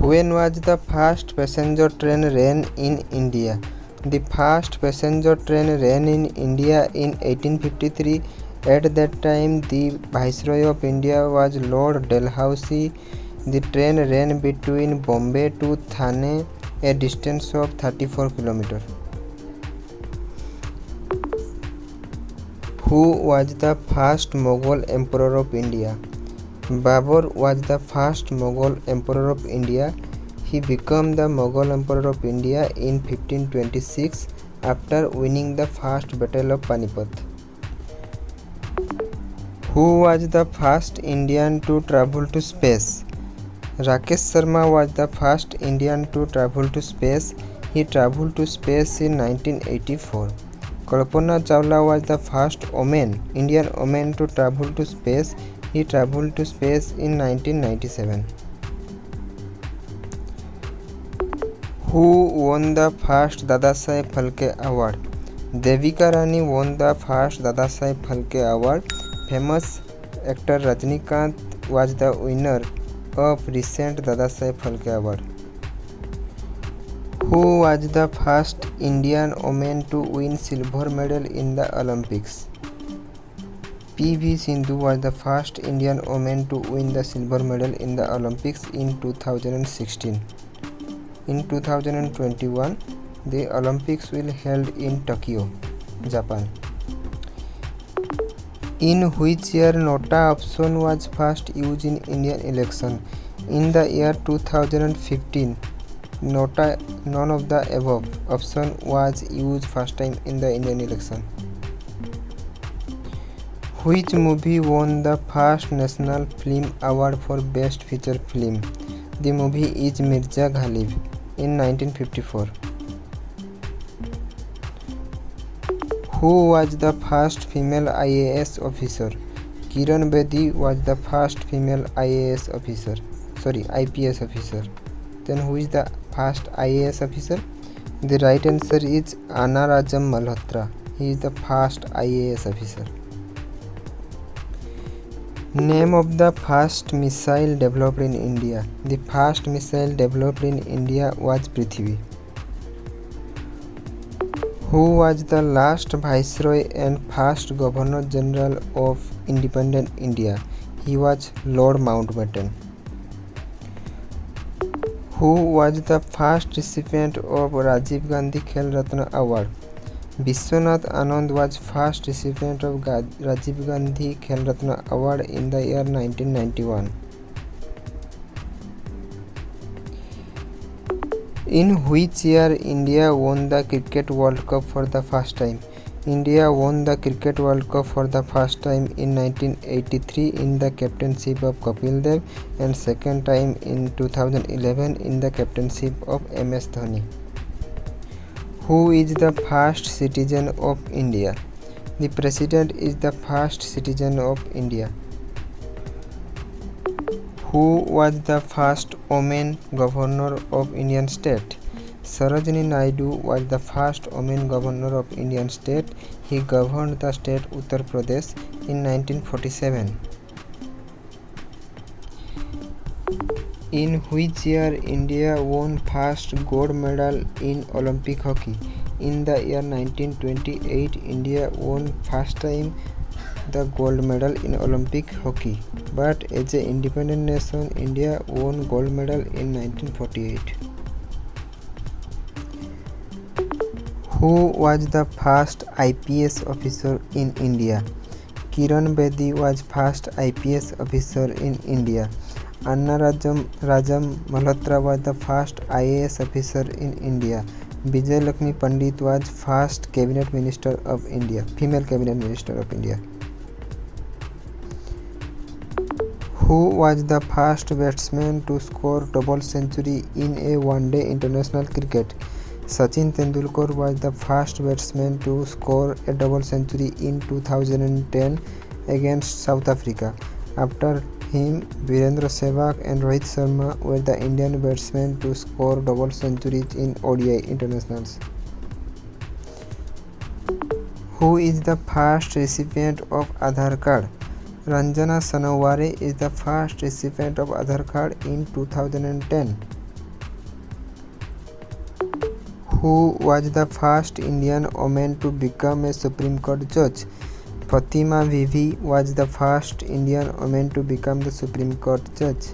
When was the first passenger train ran in India? The first passenger train ran in India in 1853. At that time, the Viceroy of India was Lord Dalhousie. The train ran between Bombay to Thane, a distance of 34 km. Who was the first Mughal Emperor of India? Babur was the first Mughal Emperor of India. He became the Mughal Emperor of India in 1526 after winning the first Battle of Panipat. Who was the first Indian to travel to space? Rakesh Sharma was the first Indian to travel to space. He traveled to space in 1984. Kalpana Chawla was the first Indian woman to travel to space. He traveled to space in 1997. Who won the first Dadasaheb Phalke Award? Devika Rani won the first Dadasaheb Phalke Award. Famous actor Rajinikanth was the winner of recent Dadasaheb Phalke Award. Who was the first Indian woman to win silver medal in the Olympics? P.V. Sindhu was the first Indian woman to win the silver medal in the Olympics in 2016. In 2021, the Olympics will be held in Tokyo, Japan. In which year Nota option was first used in Indian election? In the year 2015. Nota, none of the above option was used first time in the Indian election. Which movie won the first National Film Award for Best Feature Film? The movie is Mirza Ghalib in 1954. Who was the first female IAS officer? Kiran Bedi was the first female IPS officer. Then who is the first IAS officer? The right answer is Anarajam Malhotra. He is the first IAS officer. Name of the first missile developed in India. The first missile developed in India was Prithvi. Who was the last Viceroy and first Governor General of independent India? He was Lord Mountbatten. Who was the first recipient of Rajiv Gandhi Khel Ratna Award? Vishwanath Anand was first recipient of Rajiv Gandhi Khel Ratna Award in the year 1991. In which year India won the Cricket World Cup for the first time? India won the Cricket World Cup for the first time in 1983 in the captainship of Kapil Dev and second time in 2011 in the captainship of MS Dhoni. Who is the first citizen of India? The President is the first citizen of India. Who was the first woman governor of Indian state? Sarojini Naidu was the first woman governor of Indian state. He governed the state Uttar Pradesh in 1947. In which year India won first gold medal in Olympic hockey? In the year 1928, India won first time the gold medal in Olympic hockey. But as an independent nation, India won gold medal in 1948. Who was the first IPS officer in India? Kiran Bedi was first IPS officer in India. Anarajam Malhotra was the first IAS officer in India. Vijay Lakshmi Pandit was first cabinet minister of India, female cabinet minister of India. Who was the first batsman to score double century in a one-day international cricket? Sachin Tendulkar was the first batsman to score a double century in 2010 against South Africa. After him, Virendra Sehwag and Rohit Sharma were the Indian batsmen to score double centuries in ODI internationals. Who is the first recipient of Aadhaar card? Ranjana Sanaware is the first recipient of Aadhaar card in 2010. Who was the first Indian woman to become a Supreme Court judge? Fatima Bibi was the first Indian woman to become the Supreme Court judge.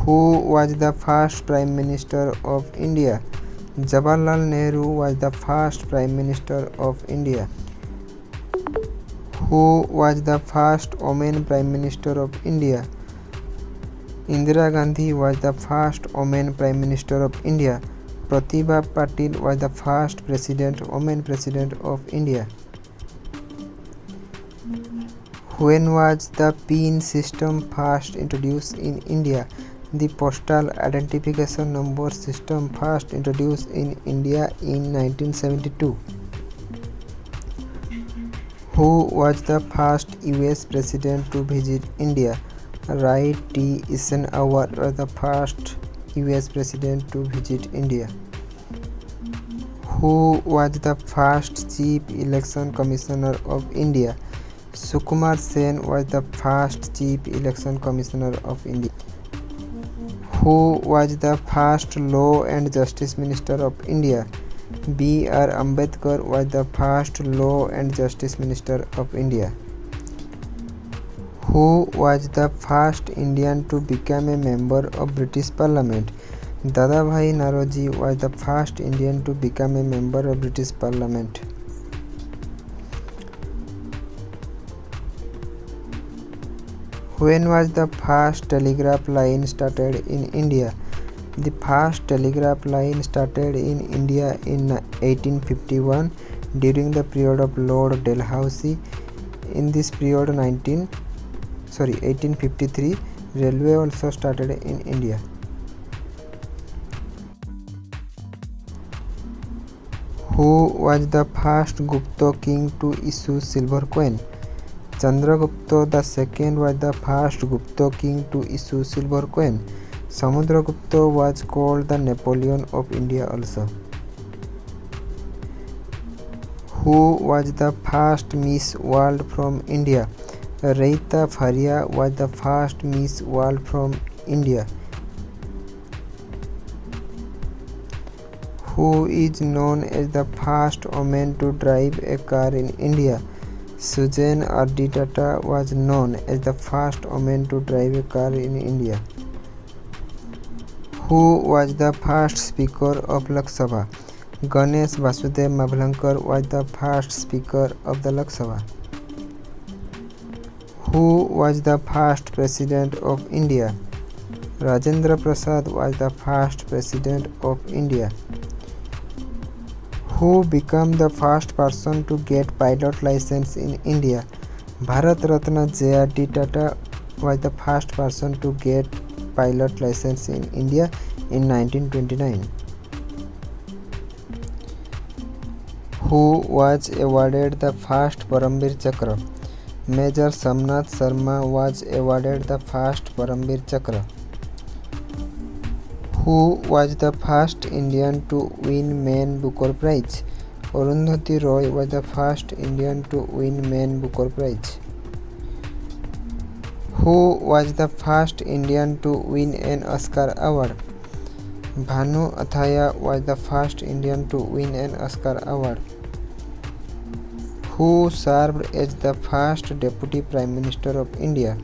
Who was the first Prime Minister of India? Jawaharlal Nehru was the first Prime Minister of India. Who was the first woman Prime Minister of India? Indira Gandhi was the first woman Prime Minister of India. Pratibha Patil was the first woman President of India. When was the PIN system first introduced in India? The Postal Identification Number system first introduced in India in 1972. Who was the first US President to visit India? Wright T. Eisenhower was the first US President to visit India. Who was the first Chief Election Commissioner of India? Sukumar Sen was the first Chief Election Commissioner of India. Who was the first Law and Justice Minister of India? B.R. Ambedkar was the first Law and Justice Minister of India. Who was the first Indian to become a member of British Parliament? Dadabhai Naoroji was the first Indian to become a member of British Parliament. When was the first telegraph line started in India? The first telegraph line started in India in 1851 during the period of Lord Dalhousie. In this period 1853, railway also started in India. Who was the first Gupta king to issue silver coin? Chandragupta II was the first Gupta king to issue silver coin. Samudragupta was called the Napoleon of India also. Who was the first Miss World from India? Reita Faria was the first Miss World from India. Who is known as the first woman to drive a car in India? Sujan R.D. Tata was known as the first woman to drive a car in India. Who was the first Speaker of Lok Sabha? Ganesh Vasudev Mavlankar was the first Speaker of the Lok Sabha. Who was the first President of India? Rajendra Prasad was the first President of India. Who became the first person to get pilot license in India? Bharat Ratna J.R.D. Tata was the first person to get pilot license in India in 1929. Who was awarded the first Parambir Chakra? Major Samnath Sharma was awarded the first Parambir Chakra. Who was the first Indian to win Man Booker Prize? Arundhati Roy was the first Indian to win Man Booker Prize. Who was the first Indian to win an Oscar Award? Bhanu Athaya was the first Indian to win an Oscar Award. Who served as the first Deputy Prime Minister of India?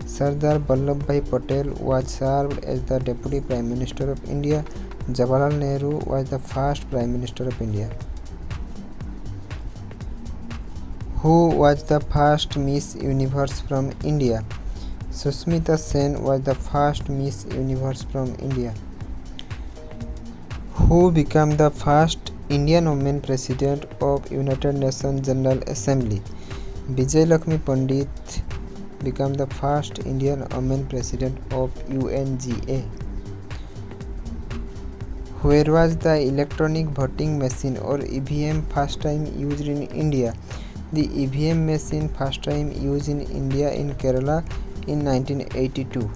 Sardar Vallabhbhai Patel was served as the Deputy Prime Minister of India. Jawaharlal Nehru was the first Prime Minister of India. Who was the first Miss Universe from India? Susmita Sen was the first Miss Universe from India. Who became the first Indian woman President of United Nations General Assembly? Vijayalakshmi Pandit became the first Indian woman President of UNGA. Where was the electronic voting machine or EVM first time used in India? The EVM machine first time used in India in Kerala in 1982.